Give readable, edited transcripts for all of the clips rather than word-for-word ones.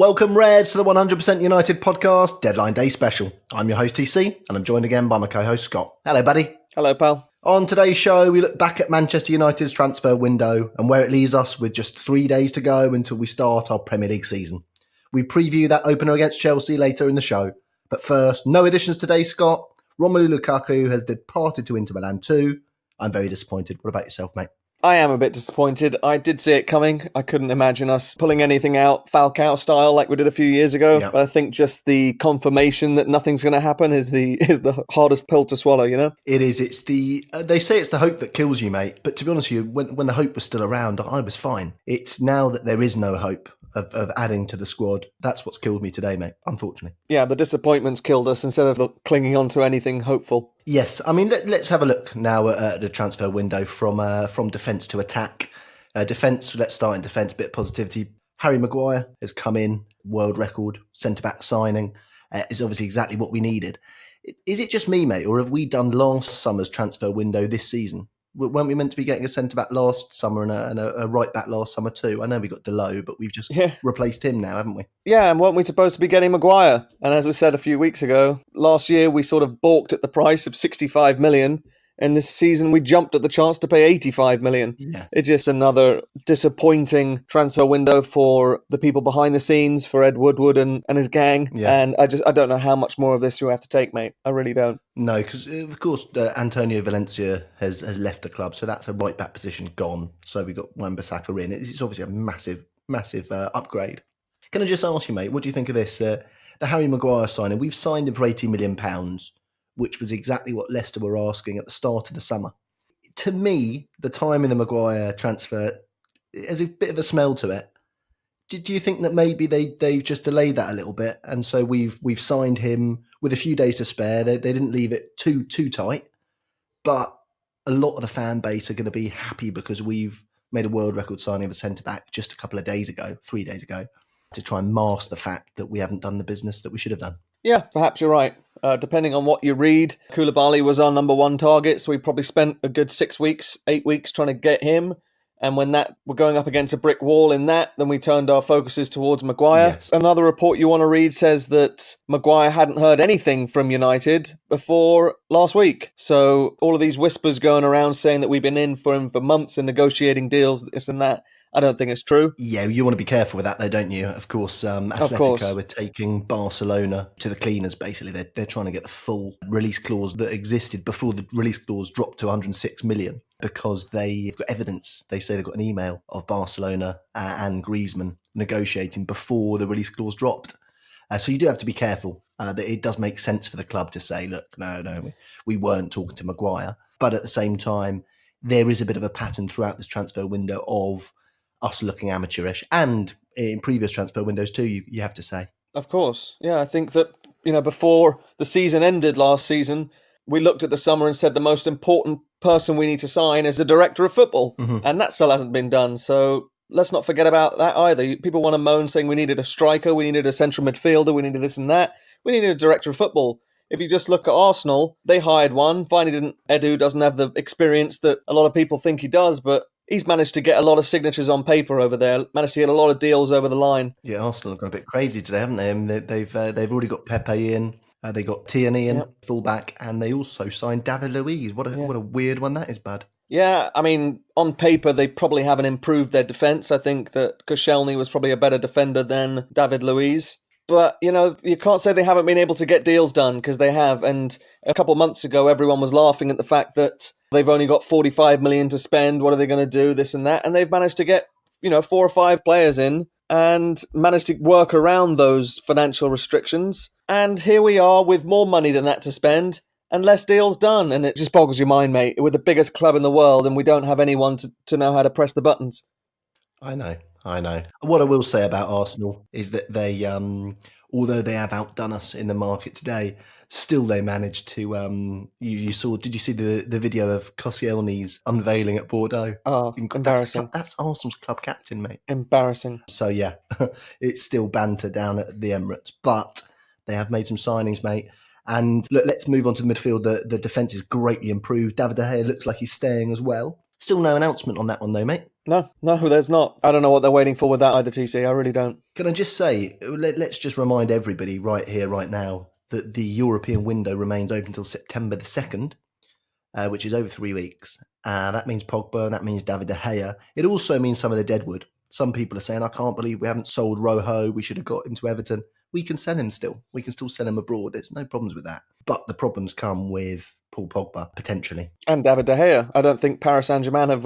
Welcome, Reds, to the 100% United podcast, Deadline Day Special. I'm your host, TC, and I'm joined again by my co-host, Scott. Hello, buddy. Hello, pal. On today's show, we look back at Manchester United's transfer window and where it leaves us with just 3 days to go until we start our Premier League season. We preview that opener against Chelsea later in the show. But first, no additions today, Scott. Romelu Lukaku has departed to Inter Milan too. I'm very disappointed. What about yourself, mate? I am a bit disappointed. I did see it coming. I couldn't imagine us pulling anything out Falcao style like we did a few years ago. Yep. But I think just the confirmation that nothing's going to happen is the hardest pill to swallow, you know? It is. It's the they say it's the hope that kills you, mate. But to be honest with you, when the hope was still around, I was fine. It's now that there is no hope of adding to the squad. That's what's killed me today, mate, unfortunately. Yeah, the disappointment's killed us instead of clinging on to anything hopeful. Yes, I mean, let's have a look now at the transfer window from defence to attack. Defence, let's start in defence, bit of positivity. Harry Maguire has come in, world record, centre-back signing. Is obviously exactly what we needed. Is it just me, mate, or have we done last summer's transfer window this season? Weren't we meant to be getting a centre-back last summer and a right-back last summer too? I know we got Delo, but we've just replaced him now, haven't we? Yeah, and weren't we supposed to be getting Maguire? And as we said a few weeks ago, last year we sort of balked at the price of 65 million. And this season we jumped at the chance to pay 85 million. Yeah. It's just another disappointing transfer window for the people behind the scenes, for Ed Woodward and his gang. Yeah. And I don't know how much more of this you have to take, mate. I really don't. No, because of course Antonio Valencia has left the club, so that's a right back position gone. So we've got Wan-Bissaka in. It's obviously a massive upgrade. Can I just ask you, mate, what do you think of this? The Harry Maguire signing, we've signed him for £80 million, which was exactly what Leicester were asking at the start of the summer. To me, the time in the Maguire transfer has a bit of a smell to it. Do you think that maybe they've just delayed that a little bit, and so we've signed him with a few days to spare? They didn't leave it too tight, but a lot of the fan base are going to be happy because we've made a world record signing of a centre-back just a couple of days ago, 3 days ago, to try and mask the fact that we haven't done the business that we should have done. Yeah, perhaps you're right. Depending on what you read, Koulibaly was our number one target, so we probably spent a good 8 weeks trying to get him. And when we're going up against a brick wall in that, then we turned our focuses towards Maguire. Yes. Another report you want to read says that Maguire hadn't heard anything from United before last week. So all of these whispers going around saying that we've been in for him for months and negotiating deals, this and that, I don't think it's true. Yeah, you want to be careful with that though, don't you? Of course, Atletico are taking Barcelona to the cleaners, basically. They're trying to get the full release clause that existed before the release clause dropped to 106 million because they've got evidence. They say they've got an email of Barcelona and Griezmann negotiating before the release clause dropped. So you do have to be careful that it does make sense for the club to say, look, no, we weren't talking to Maguire. But at the same time, there is a bit of a pattern throughout this transfer window of us looking amateurish, and in previous transfer windows too, you have to say. Of course. Yeah, I think that, before the season ended last season, we looked at the summer and said the most important person we need to sign is the director of football. Mm-hmm. And that still hasn't been done. So let's not forget about that either. People want to moan saying we needed a striker, we needed a central midfielder, we needed this and that. We needed a director of football. If you just look at Arsenal, they hired one. Finally, Edu doesn't have the experience that a lot of people think he does, but he's managed to get a lot of signatures on paper over there, managed to get a lot of deals over the line. Yeah, Arsenal have gone a bit crazy today, haven't they? I mean, they've already got Pepe in, they got Tierney in, fullback, and they also signed David Luiz. What a weird one that is, bud. Yeah, I mean, on paper, they probably haven't improved their defence. I think that Koscielny was probably a better defender than David Luiz. But, you can't say they haven't been able to get deals done, because they have. And a couple of months ago, everyone was laughing at the fact that they've only got 45 million to spend. What are they going to do? This and that. And they've managed to get, 4 or 5 players in and managed to work around those financial restrictions. And here we are with more money than that to spend and less deals done. And it just boggles your mind, mate. We're the biggest club in the world and we don't have anyone to know how to press the buttons. I know. What I will say about Arsenal is that they, although they have outdone us in the market today, still they managed to. Did you see the video of Koscielny's unveiling at Bordeaux? Oh, embarrassing! That's Arsenal's club captain, mate. Embarrassing. So yeah, it's still banter down at the Emirates, but they have made some signings, mate. And look, let's move on to the midfield. The defence is greatly improved. David De Gea looks like he's staying as well. Still no announcement on that one though, mate. No, there's not. I don't know what they're waiting for with that either, TC. I really don't. Can I just say, let's just remind everybody right here, right now, that the European window remains open until September the 2nd, which is over 3 weeks. That means Pogba, that means David De Gea. It also means some of the deadwood. Some people are saying, I can't believe we haven't sold Rojo. We should have got him to Everton. We can sell him still. We can still sell him abroad. There's no problems with that. But the problems come with Paul Pogba, potentially. And David De Gea. I don't think Paris Saint-Germain have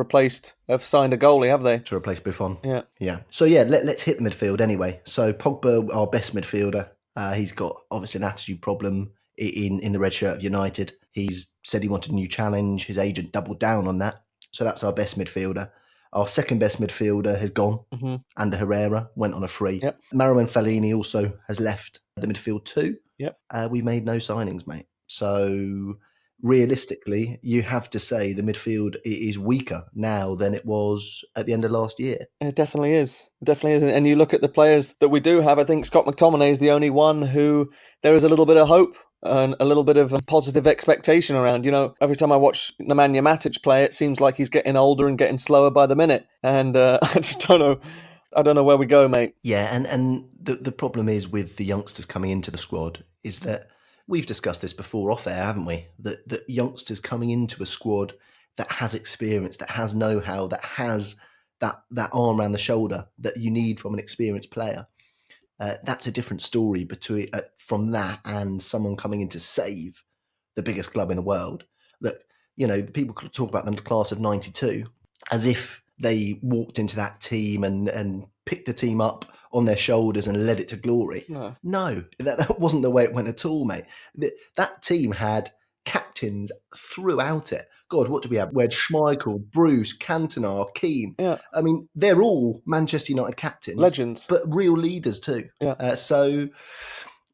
signed a goalie, have they? To replace Buffon. Yeah. So, let's hit the midfield anyway. So, Pogba, our best midfielder, he's got obviously an attitude problem in the red shirt of United. He's said he wanted a new challenge. His agent doubled down on that. So, that's our best midfielder. Our second best midfielder has gone. Mm-hmm. Ander Herrera went on a free. Yep. Marouane Fellaini also has left the midfield too. Yep. We made no signings, mate. So realistically, you have to say the midfield is weaker now than it was at the end of last year. It definitely is. It definitely is. And you look at the players that we do have, I think Scott McTominay is the only one who there is a little bit of hope and a little bit of a positive expectation around. You know, every time I watch Nemanja Matic play, it seems like he's getting older and getting slower by the minute. And I just don't know. I don't know where we go, mate. Yeah, and the problem is with the youngsters coming into the squad is that we've discussed this before off air, haven't we? That youngsters coming into a squad that has experience, that has know-how, that has that arm around the shoulder that you need from an experienced player. That's a different story between from that and someone coming in to save the biggest club in the world. Look, you know, people talk about the class of 92 as if they walked into that team and picked the team up on their shoulders and led it to glory. No, that wasn't the way it went at all, mate. That team had captains throughout it. God, what do we have? We had Schmeichel, Bruce, Cantona, Keane. Yeah. I mean, they're all Manchester United captains. Legends. But real leaders too. Yeah. So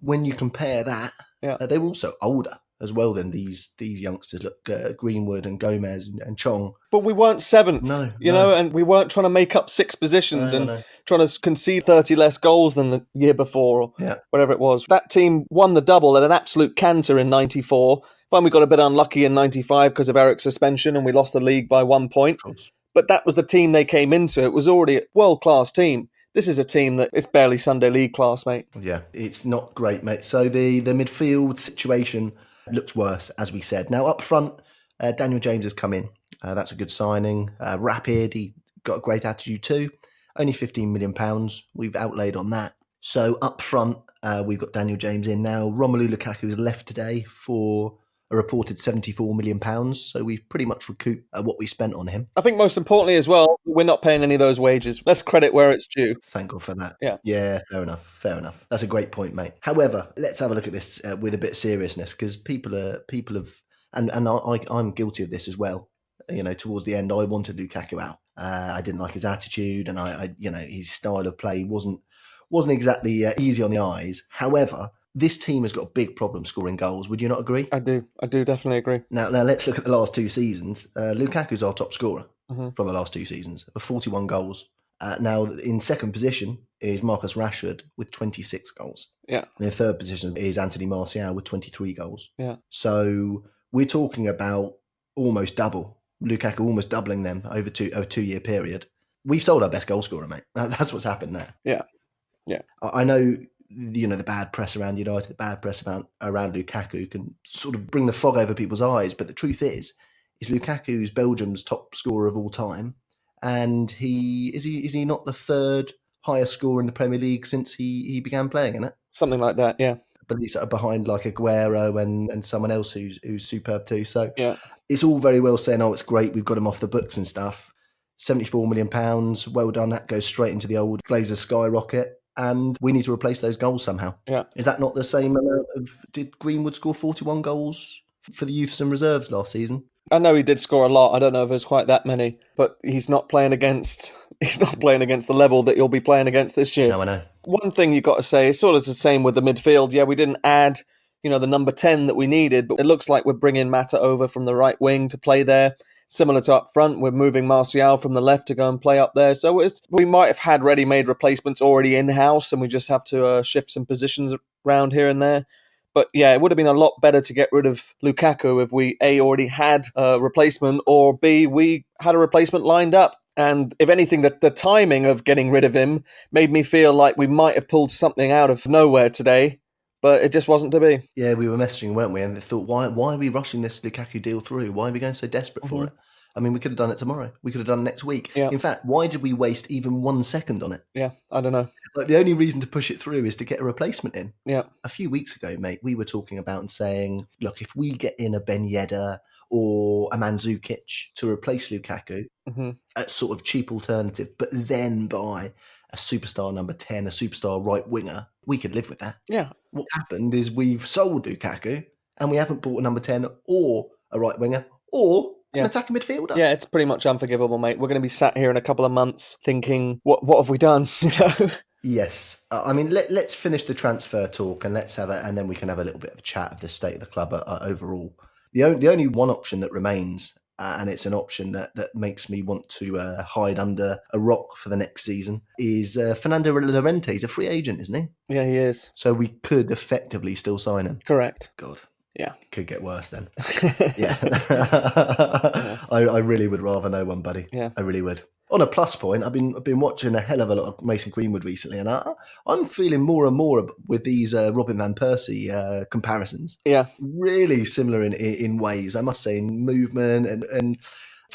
when you compare that, they were also older as well than these youngsters. Look, Greenwood and Gomez and Chong. But we weren't seventh, you know, and we weren't trying to make up 6 positions trying to concede 30 less goals than the year before or whatever it was. That team won the double at an absolute canter in 94. Then we got a bit unlucky in 95 because of Eric's suspension and we lost the league by 1 point. But that was the team they came into. It was already a world-class team. This is a team that is barely Sunday League class, mate. Yeah, it's not great, mate. So the midfield situation looks worse, as we said. Now, up front, Daniel James has come in. That's a good signing. Rapid, he got a great attitude too. Only £15 million we've outlaid on that. So up front, we've got Daniel James in now. Romelu Lukaku has left today for a reported £74 million. So we've pretty much recouped what we spent on him. I think most importantly as well, we're not paying any of those wages. Let's credit where it's due. Thank God for that. Yeah, fair enough. That's a great point, mate. However, let's have a look at this with a bit of seriousness because people have, and I'm guilty of this as well. You know, towards the end, I wanted Lukaku out. I didn't like his attitude, and I you know, his style of play wasn't exactly easy on the eyes. However, this team has got a big problem scoring goals. Would you not agree? I do definitely agree. Now let's look at the last 2 seasons. Lukaku's our top scorer from the last 2 seasons of 41 goals. Now in second position is Marcus Rashford with 26 goals. Yeah. And in third position is Anthony Martial with 23 goals. Yeah. So we're talking about almost double. Lukaku almost doubling them over a 2-year period. We've sold our best goal scorer, mate. That's what's happened there. Yeah. I know, you know, the bad press around United, the bad press around Lukaku can sort of bring the fog over people's eyes. But the truth is Lukaku's Belgium's top scorer of all time. And is he not the third highest scorer in the Premier League since he began playing in it? Something like that, yeah. But he's sort of behind like Aguero and someone else who's superb too. So it's all very well saying, oh, it's great, we've got him off the books and stuff. £74 million, well done. That goes straight into the old Glazers skyrocket. And we need to replace those goals somehow. Yeah. Is that not the same amount of... Did Greenwood score 41 goals for the youths and reserves last season? I know he did score a lot. I don't know if there's quite that many. But he's not playing against the level that he'll be playing against this year. No, I know. One thing you've got to say, it's sort of the same with the midfield. Yeah, we didn't add, you know, the number 10 that we needed. But it looks like we're bringing Mata over from the right wing to play there. Similar to up front, we're moving Martial from the left to go and play up there. So we might have had ready-made replacements already in-house and we just have to shift some positions around here and there. But yeah, it would have been a lot better to get rid of Lukaku if we A, already had a replacement, or B, we had a replacement lined up. And if anything, the timing of getting rid of him made me feel like we might have pulled something out of nowhere today, but it just wasn't to be. Yeah, we were messaging, weren't we? And they thought, why are we rushing this Lukaku deal through? Why are we going so desperate for it? I mean, we could have done it tomorrow. We could have done it next week. Yeah. In fact, why did we waste even 1 second on it? Yeah, I don't know. Like, the only reason to push it through is to get a replacement in. Yeah. A few weeks ago, mate, we were talking about and saying, look, if we get in a Ben Yedder or a Mandzukic to replace Lukaku, a sort of cheap alternative, but then buy a superstar number 10, a superstar right winger, we could live with that. Yeah. What happened is we've sold Lukaku and we haven't bought a number 10 or a right winger or an attacking midfielder. Yeah, it's pretty much unforgivable, mate. We're going to be sat here in a couple of months thinking, what have we done? Yes. I mean, let's finish the transfer talk and and then we can have a little bit of a chat of the state of the club overall. The only one option that remains, and it's an option that makes me want to hide under a rock for the next season, is Fernando Llorente. He's a free agent, isn't he? Yeah, he is. So we could effectively still sign him. Correct. God. Yeah. Could get worse then. Yeah. I really would rather no one, buddy. Yeah. I really would. On a plus point, I've been watching a hell of a lot of Mason Greenwood recently, and I'm feeling more and more with these Robin van Persie comparisons. Yeah. Really similar in ways, I must say, in movement and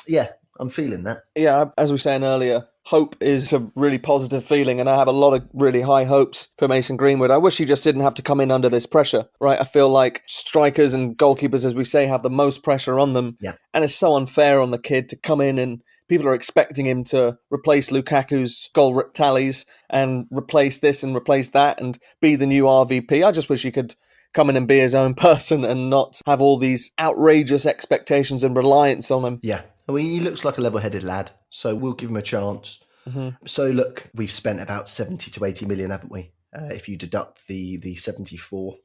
yeah, I'm feeling that. Yeah, as we were saying earlier, hope is a really positive feeling, and I have a lot of really high hopes for Mason Greenwood. I wish he just didn't have to come in under this pressure, right? I feel like strikers and goalkeepers, as we say, have the most pressure on them. Yeah. And it's so unfair on the kid to come in and people are expecting him to replace Lukaku's goal tallies and replace this and replace that and be the new RVP. I just wish he could come in and be his own person and not have all these outrageous expectations and reliance on him. Yeah. I mean, he looks like a level-headed lad, so we'll give him a chance. So look, we've spent about 70 to 80 million, haven't we? If you deduct the 74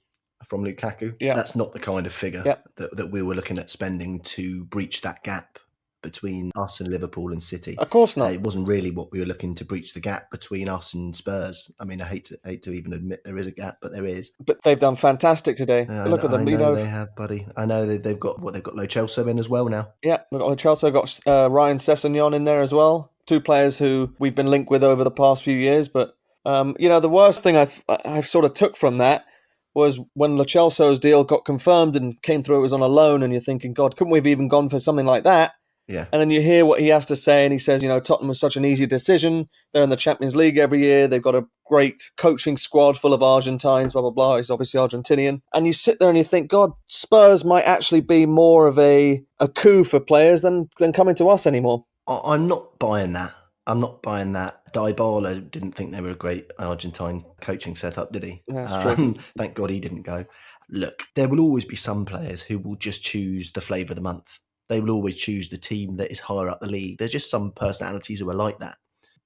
from Lukaku, that's not the kind of figure that we were looking at spending to breach that gap between us and Liverpool and City. Of course not. It wasn't really what we were looking to breach the gap between us and Spurs. I mean, I hate to even admit there is a gap, but there is. But they've done fantastic today. Look at them. I know they have, buddy. I know they've got Lo Celso in as well now. Yeah, we've got Lo Celso, got Ryan Sessegnon in there as well. Two players who we've been linked with over the past few years. But the worst thing I've sort of took from that was when Lo Celso's deal got confirmed and came through. It was on a loan, and you're thinking, God, couldn't we have even gone for something like that? Yeah. And then you hear what he has to say, and he says, Tottenham was such an easy decision. They're in the Champions League every year. They've got a great coaching squad full of Argentines, blah, blah, blah. He's obviously Argentinian. And you sit there and you think, God, Spurs might actually be more of a coup for players than coming to us anymore. I'm not buying that. Dybala didn't think they were a great Argentine coaching setup, did he? That's true. Thank God he didn't go. Look, there will always be some players who will just choose the flavour of the month. They will always choose the team that is higher up the league. There's just some personalities who are like that.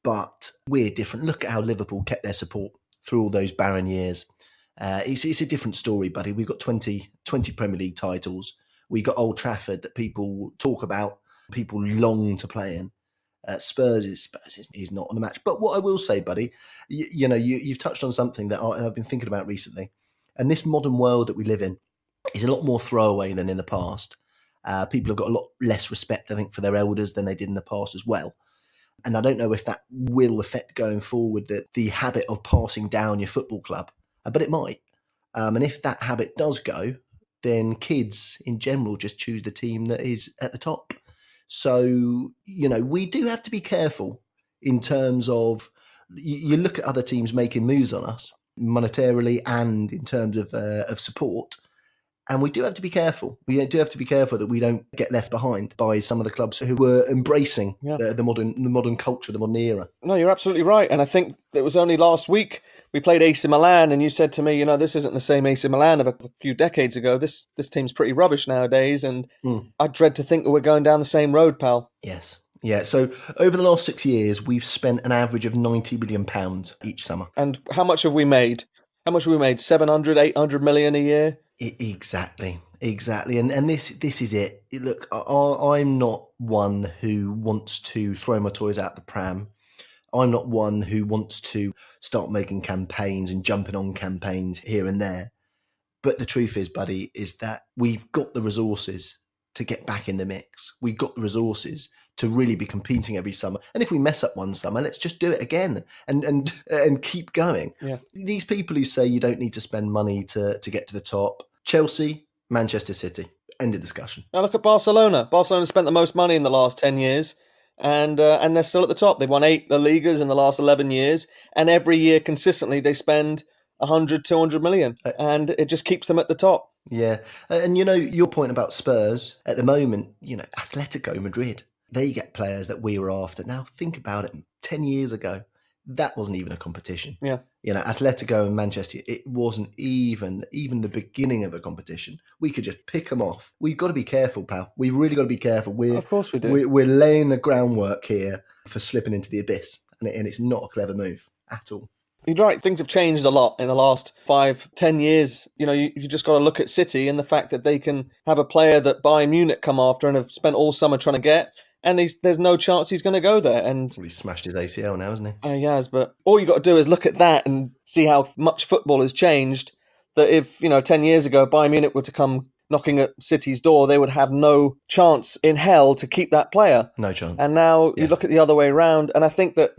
But we're different. Look at how Liverpool kept their support through all those barren years. It's a different story, buddy. We've got 20 Premier League titles. We've got Old Trafford that people talk about, people long to play in. Spurs is not on the match. But what I will say, buddy, you've touched on something that I've been thinking about recently. And this modern world that we live in is a lot more throwaway than in the past. People have got a lot less respect, I think, for their elders than they did in the past as well. And I don't know if that will affect going forward the habit of passing down your football club, but it might. And if that habit does go, then kids in general just choose the team that is at the top. So, we do have to be careful in terms of, you look at other teams making moves on us monetarily and in terms of support. And we do have to be careful. We do have to be careful that we don't get left behind by some of the clubs who were embracing the modern culture, the modern era. No, you're absolutely right. And I think it was only last week we played AC Milan, and you said to me, this isn't the same AC Milan of a few decades ago. This team's pretty rubbish nowadays, and I dread to think that we're going down the same road, pal. Yes. Yeah, so over the last 6 years, we've spent an average of £90 million each summer. And how much have we made? 700, 800 million a year? Exactly. And this is it. Look, I'm not one who wants to throw my toys out the pram. I'm not one who wants to start making campaigns and jumping on campaigns here and there. But the truth is, buddy, is that we've got the resources to get back in the mix. We've got the resources to really be competing every summer. And if we mess up one summer, let's just do it again and keep going. Yeah. These people who say you don't need to spend money to get to the top, Chelsea, Manchester City, end of discussion. Now look at Barcelona. Barcelona spent the most money in the last 10 years, and they're still at the top. They've won 8 La Ligas in the last 11 years, and every year consistently they spend 100, 200 million, and it just keeps them at the top. Yeah. And, your point about Spurs, at the moment, Atletico Madrid, they get players that we were after. Now, think about it. 10 years ago, that wasn't even a competition. Yeah. Atletico and Manchester, it wasn't even the beginning of a competition. We could just pick them off. We've got to be careful, pal. We've really got to be careful. Of course we do. We're laying the groundwork here for slipping into the abyss. And it's not a clever move at all. You're right. Things have changed a lot in the last 5-10 years. You just got to look at City and the fact that they can have a player that Bayern Munich come after and have spent all summer trying to get, and there's no chance he's going to go there. And he smashed his ACL now, hasn't he? He has, but all you got to do is look at that and see how much football has changed. That if 10 years ago Bayern Munich were to come knocking at City's door, they would have no chance in hell to keep that player. No chance. And now you look at the other way around, and I think that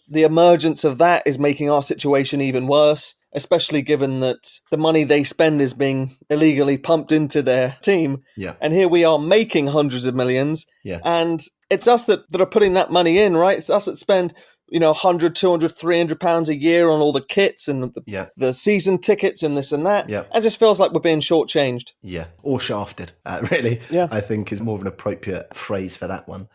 the emergence of that is making our situation even worse, especially given that the money they spend is being illegally pumped into their team. Yeah. And here we are making hundreds of millions. Yeah. And it's us that are putting that money in, right? It's us that spend 100, 200, 300 pounds a year on all the kits and the season tickets and this and that. Yeah. It just feels like we're being shortchanged. Yeah. Or shafted, really. Yeah. I think is more of an appropriate phrase for that one.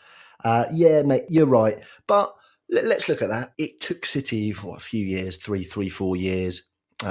Yeah, mate, you're right. But let's look at that. It took City for a few years, 4 years.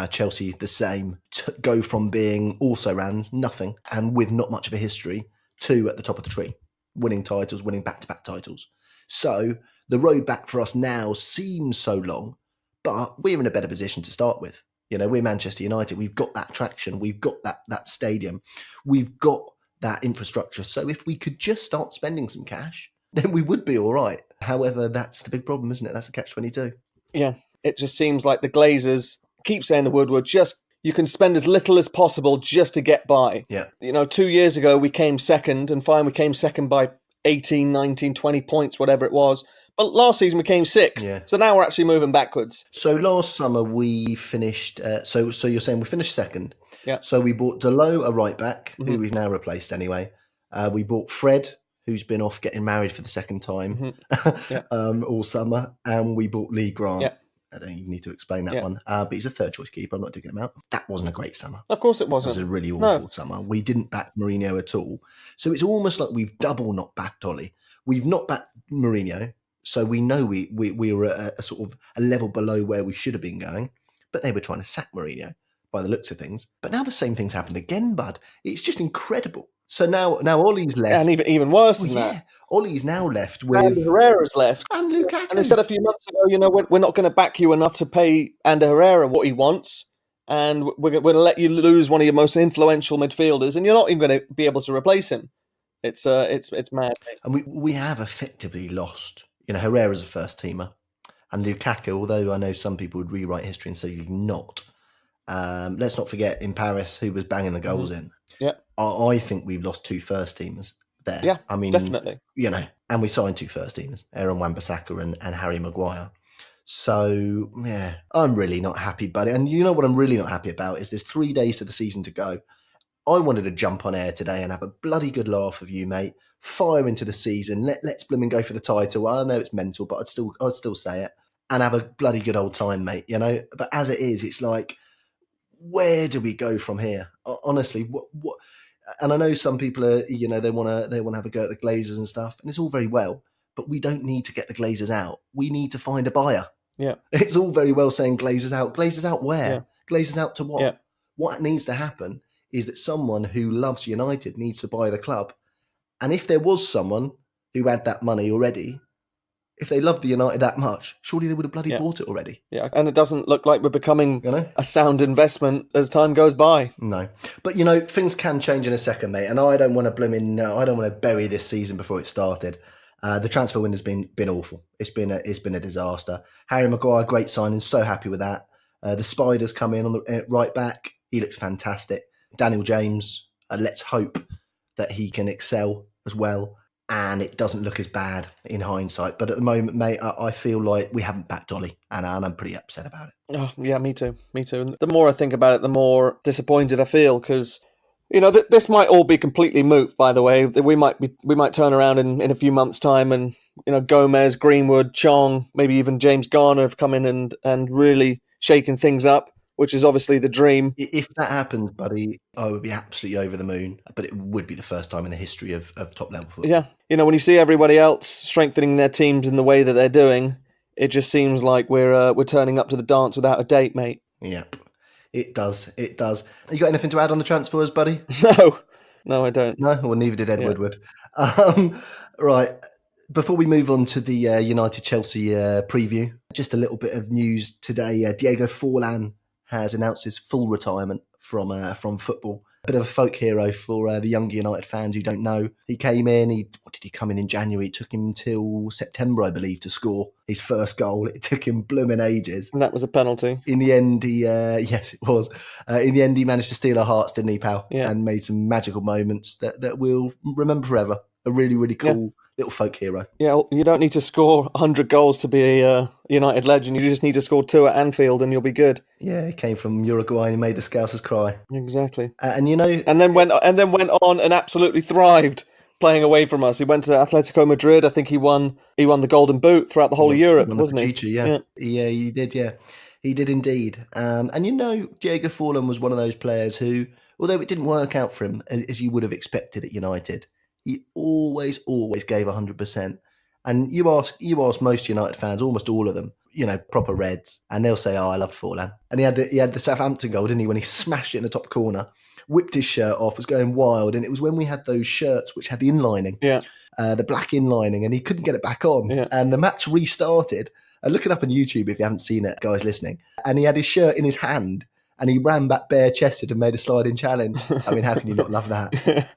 Chelsea, the same, to go from being also-rans, nothing, and with not much of a history, to at the top of the tree, winning titles, winning back-to-back titles. So the road back for us now seems so long, but we're in a better position to start with. We're Manchester United. We've got that traction. We've got that stadium. We've got that infrastructure. So if we could just start spending some cash, then we would be all right. However, that's the big problem, isn't it? That's the catch-22. Yeah, it just seems like the Glazers keep saying to Woodward, you can spend as little as possible just to get by. Yeah. 2 years ago, we came second, and fine, we came second by 18, 19, 20 points, whatever it was. But last season, we came sixth. Yeah. So now we're actually moving backwards. So last summer, we finished... So you're saying we finished second. Yeah. So we bought Delo, a right-back, who we've now replaced anyway. We bought Fred, who's been off getting married for the second time all summer. And we bought Lee Grant. Yeah. I don't even need to explain that one. But he's a third-choice keeper. I'm not digging him out. That wasn't a great summer. Of course it It wasn't. was a really awful summer. We didn't back Mourinho at all. So it's almost like we've double not backed Ollie. We've not backed Mourinho, so we know we were at a sort of a level below where we should have been going. But they were trying to sack Mourinho by the looks of things. But now the same thing's happened again, bud. It's just incredible. So now Ollie's left. And even worse than that. Ollie's now left with... Andy Herrera's left. And Lukaku. And they said a few months ago, we're not going to back you enough to pay Andy Herrera what he wants. And we're going to let you lose one of your most influential midfielders. And you're not even going to be able to replace him. It's mad. And we have effectively lost. Herrera's a first teamer. And Lukaku, although I know some people would rewrite history and say he's not. Let's not forget in Paris, who was banging the goals in. Yeah. I think we've lost 2 first teamers there. Yeah, I mean, definitely. And we signed 2 first teamers, Aaron Wan-Bissaka and Harry Maguire. So, yeah, I'm really not happy, buddy. And you know what I'm really not happy about is there's 3 days to the season to go. I wanted to jump on air today and have a bloody good laugh with you, mate. Fire into the season. Let's blooming go for the title. I know it's mental, but I'd still say it. And have a bloody good old time, mate, But as it is, it's like, where do we go from here? Honestly, what? And I know some people are, they want to have a go at the Glazers and stuff, and it's all very well, but we don't need to get the Glazers out. We need to find a buyer. Yeah, it's all very well saying Glazers out. Glazers out where? Yeah. Glazers out to what? Yeah. What needs to happen is that someone who loves United needs to buy the club, and if there was someone who had that money already. If they loved the United that much, surely they would have bloody bought it already. Yeah, and it doesn't look like we're becoming a sound investment as time goes by. No, but things can change in a second, mate. And I don't want to bury this season before it started. The transfer window's been awful. It's been a disaster. Harry Maguire, great signing. So happy with that. The Spiders come in on the right back. He looks fantastic. Daniel James. Let's hope that he can excel as well. and it doesn't look as bad in hindsight. But at the moment, mate, I feel like we haven't backed Ollie, and I'm pretty upset about it. Oh, yeah, me too. And the more I think about it, the more disappointed I feel because, this might all be completely moot. By the way, we might turn around in a few months' time, and Gomez, Greenwood, Chong, maybe even James Garner have come in and really shaken things up, which is obviously the dream. If that happens, buddy, I would be absolutely over the moon. But it would be the first time in the history of top level football. Yeah, when you see everybody else strengthening their teams in the way that they're doing, it just seems like we're turning up to the dance without a date, mate. Yeah, it does. It does. You got anything to add on the transfers, buddy? No, I don't. No, well, neither did Ed Woodward. Right. Before we move on to the United Chelsea preview, just a little bit of news today. Diego Forlan has announced his full retirement from football. A bit of a folk hero for the younger United fans who don't know. He came in, what did he come in January? It took him until September, I believe, to score his first goal. It took him blooming ages. And that was a penalty. In the end, yes, it was. In the end, he managed to steal our hearts, didn't he, pal? Yeah. And made some magical moments that we'll remember forever. A really, really cool little folk hero. Yeah, you don't need to score 100 goals to be a United legend. You just need to score 2 at Anfield and you'll be good. Yeah, he came from Uruguay and made the Scousers cry. Exactly. And then went on and absolutely thrived playing away from us. He went to Atletico Madrid. I think he won the Golden Boot throughout the whole of Europe, wasn't he? Yeah, he did. Yeah, he did indeed. And Diego Forlan was one of those players who, although it didn't work out for him as you would have expected at United, he always gave 100%. And you ask most United fans, almost all of them, proper Reds, and they'll say, "Oh, I loved Forlan." And he had the Southampton goal, didn't he? When he smashed it in the top corner, whipped his shirt off, was going wild, and it was when we had those shirts which had the inlining, the black inlining, and he couldn't get it back on. Yeah. And the match restarted. Look it up on YouTube if you haven't seen it, guys listening. And he had his shirt in his hand, and he ran back bare-chested and made a sliding challenge. I mean, how can you not love that?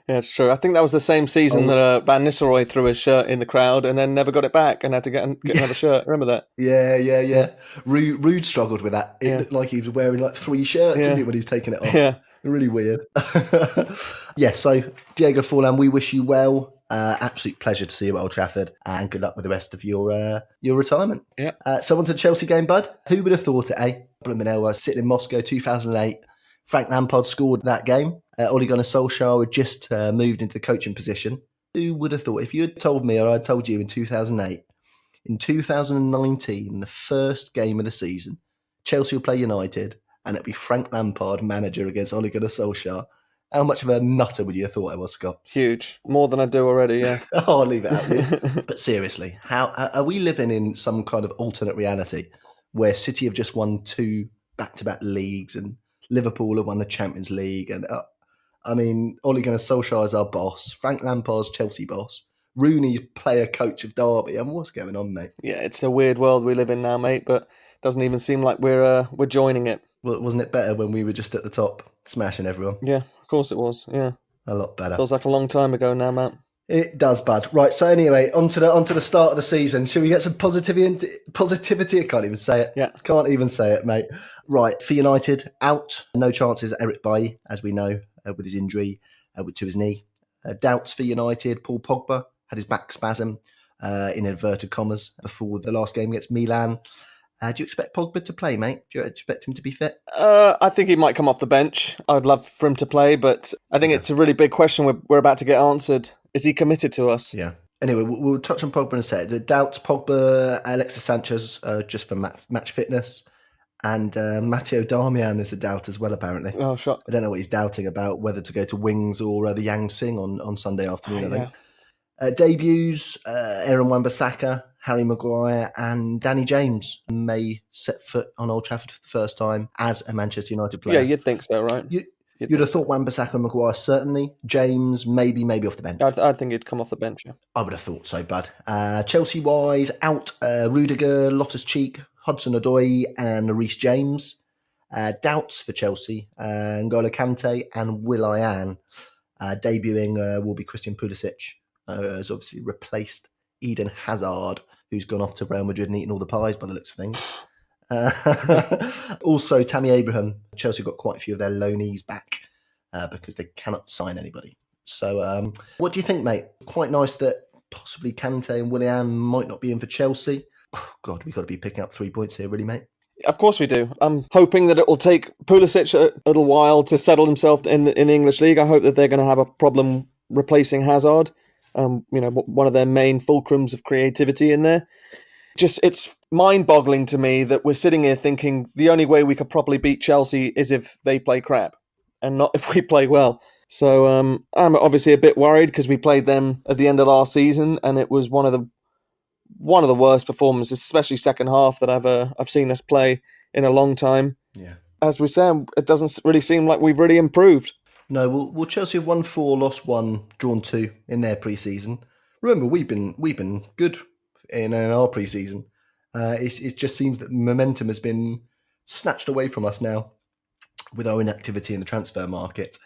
Yeah, it's true. I think that was the same season that Van Nistelrooy threw his shirt in the crowd and then never got it back and had to get another shirt. Remember that? Yeah. Rude struggled with that. It looked like he was wearing like 3 shirts, didn't it, when he was taking it off? Yeah. Really weird. So Diego Forlan, we wish you well. Absolute pleasure to see you at Old Trafford, and good luck with the rest of your retirement. Yeah. So on to the Chelsea game, bud. Who would have thought it, eh? Blooming sitting in Moscow, 2008. Frank Lampard scored that game. Ole Gunnar Solskjaer had just moved into the coaching position. Who would have thought? If you had told me, or I'd told you in 2008, in 2019, the first game of the season, Chelsea will play United, and it'd be Frank Lampard manager against Ole Gunnar Solskjaer, how much of a nutter would you have thought I was, Scott? Huge. More than I do already, yeah. I'll leave it out here. But seriously, how are we living in some kind of alternate reality where City have just won 2 back-to-back leagues and Liverpool have won the Champions League? And Ole Gunnar Solskjaer is our boss. Frank Lampard's Chelsea boss. Rooney's player coach of Derby. And what's going on, mate? Yeah, it's a weird world we live in now, mate, but doesn't even seem like we're joining it. Well, wasn't it better when we were just at the top, smashing everyone? Yeah, of course it was. Yeah, a lot better. Feels like a long time ago now, Matt. It does, bud. Right. So anyway, onto the start of the season. Shall we get some positivity? I can't even say it. Yeah, can't even say it, mate. Right. For United, out. No chances. Eric Bailly, as we know, with his injury to his knee. Doubts for United. Paul Pogba had his back spasm, in inverted commas, before the last game against Milan. Do you expect Pogba to play, mate? Do you expect him to be fit? I think he might come off the bench. I'd love for him to play, but I think it's a really big question we're about to get answered. Is he committed to us? Yeah. Anyway, we'll touch on Pogba in a sec. The doubts, Pogba, Alexis Sanchez, just for match fitness. And Matteo Darmian is a doubt as well, apparently. Oh, shock. I don't know what he's doubting about, whether to go to Wings or the Yang Sing on Sunday afternoon, I think. Debuts, Aaron Wan-Bissaka, Harry Maguire and Danny James may set foot on Old Trafford for the first time as a Manchester United player. Yeah, you'd think so, right? You'd have thought Wan-Bissaka and Maguire, certainly. James, maybe off the bench. I'd think he'd come off the bench, yeah. I would have thought so, bud. Chelsea-wise, out Rudiger, Loftus-Cheek, Hudson-Odoi and Reece James. Doubts for Chelsea, N'Golo Kante and Will.i.am. Debuting will be Christian Pulisic, has obviously replaced Eden Hazard, who's gone off to Real Madrid and eaten all the pies by the looks of things. Also, Tammy Abraham. Chelsea got quite a few of their loanees back because they cannot sign anybody. So what do you think, mate? Quite nice that possibly Kante and Willian might not be in for Chelsea. Oh, God, we've got to be picking up 3 points here, really, mate. Of course we do. I'm hoping that it will take Pulisic a little while to settle himself in the English league. I hope that they're going to have a problem replacing Hazard. One of their main fulcrums of creativity in there. It's mind-boggling to me that we're sitting here thinking the only way we could properly beat Chelsea is if they play crap and not if we play well. So I'm obviously a bit worried because we played them at the end of last season and it was one of the worst performances, especially second half, that I've seen us play in a long time. Yeah. As we said, it doesn't really seem like we've really improved. No, well, Chelsea have won 4, lost 1, drawn 2 in their pre-season. Remember, we've been good in our pre-season. It just seems that momentum has been snatched away from us now with our inactivity in the transfer market.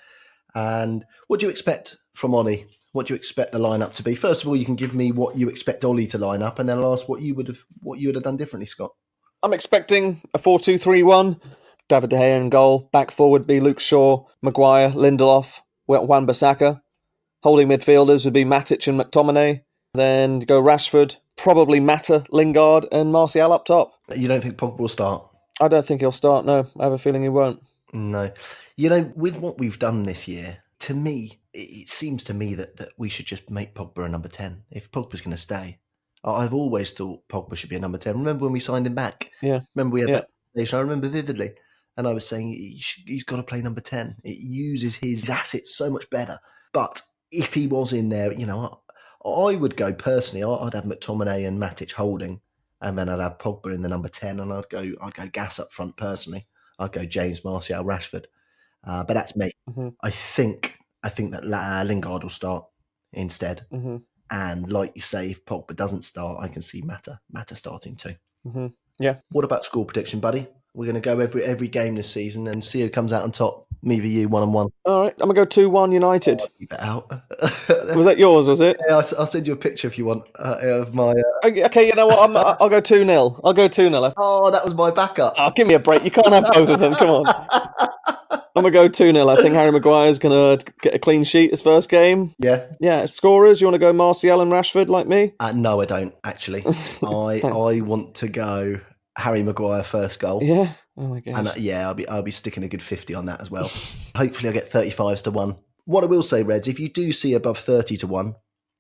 And what do you expect from Ollie? What do you expect the lineup to be? First of all, you can give me what you expect Ollie to line up, and then I'll ask what you would have done differently, Scott. I'm expecting a 4-2-3-1. David De Gea in goal. Back forward be Luke Shaw, Maguire, Lindelof, Wan-Bissaka. Holding midfielders would be Matic and McTominay. Then go Rashford, probably Mata, Lingard, and Martial up top. You don't think Pogba will start? I don't think he'll start, no. I have a feeling he won't. No. You know, with what we've done this year, to me, it seems to me that we should just make Pogba a number 10. If Pogba's going to stay. I've always thought Pogba should be a number 10. Remember when we signed him back? Yeah. Remember we had that conversation? I remember vividly. And I was saying he's got to play number 10. It uses his assets so much better. But if he was in there, you know, I would go personally, I'd have McTominay and Matic holding, and then I'd have Pogba in the number 10, and I'd go gas up front personally. I'd go James, Martial, Rashford. But that's me. Mm-hmm. I think that Lingard will start instead. Mm-hmm. And like you say, if Pogba doesn't start, I can see Mata starting too. Mm-hmm. Yeah. What about score prediction, buddy? We're going to go every game this season and see who comes out on top. Me v you, 1-on-1. All right, I'm going to go 2-1 United. Keep that out. Was that yours, was it? Yeah, I'll send you a picture if you want of my... Okay, you know what? I'll go 2-0. I'll go 2-0. Oh, that was my backup. Oh, give me a break. You can't have both of them. Come on. I'm going to go 2-0. I think Harry Maguire's going to get a clean sheet his first game. Yeah. Yeah, scorers, you want to go Martial and Rashford like me? No, I don't, actually. I want to go Harry Maguire first goal. Yeah? Oh my gosh. And I'll be sticking a good 50 on that as well. Hopefully I get 35s to 1. What I will say, Reds, if you do see above 30 to 1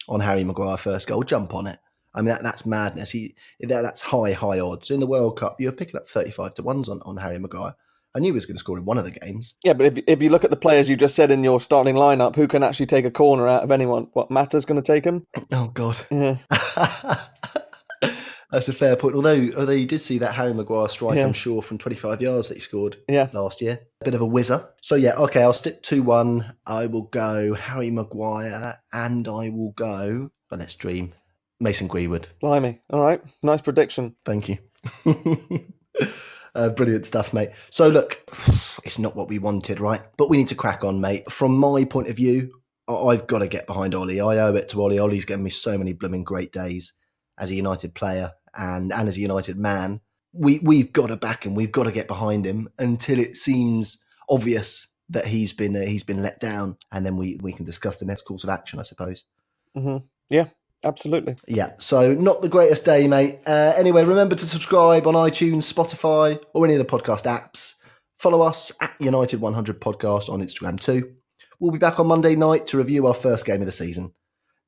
on Harry Maguire first goal, jump on it. I mean, that's madness. That's high odds. In the World Cup, you're picking up 35 to 1s on Harry Maguire. I knew he was going to score in one of the games. Yeah, but if you look at the players you just said in your starting lineup, who can actually take a corner out of anyone? What, Mata's going to take him? Oh, God. Yeah. That's a fair point. Although you did see that Harry Maguire strike, I'm sure, from 25 yards that he scored last year. A bit of a whizzer. So, yeah, okay, I'll stick 2-1. I will go Harry Maguire and I will go, but let's dream, Mason Greenwood. Blimey. All right. Nice prediction. Thank you. Brilliant stuff, mate. So, look, it's not what we wanted, right? But we need to crack on, mate. From my point of view, I've got to get behind Ollie. I owe it to Ollie. Ollie's given me so many blooming great days as a United player and as a United man. We've got to back him. We've got to get behind him until it seems obvious that he's been let down, and then we can discuss the next course of action, I suppose. Mm-hmm. Yeah, absolutely. Yeah, so not the greatest day, mate. Anyway, remember to subscribe on iTunes, Spotify, or any of the podcast apps. Follow us at United100 Podcast on Instagram too. We'll be back on Monday night to review our first game of the season.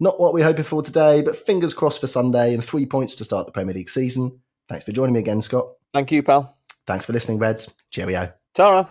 Not what we're hoping for today, but fingers crossed for Sunday and 3 points to start the Premier League season. Thanks for joining me again, Scott. Thank you, pal. Thanks for listening, Reds. Cheerio. Tara.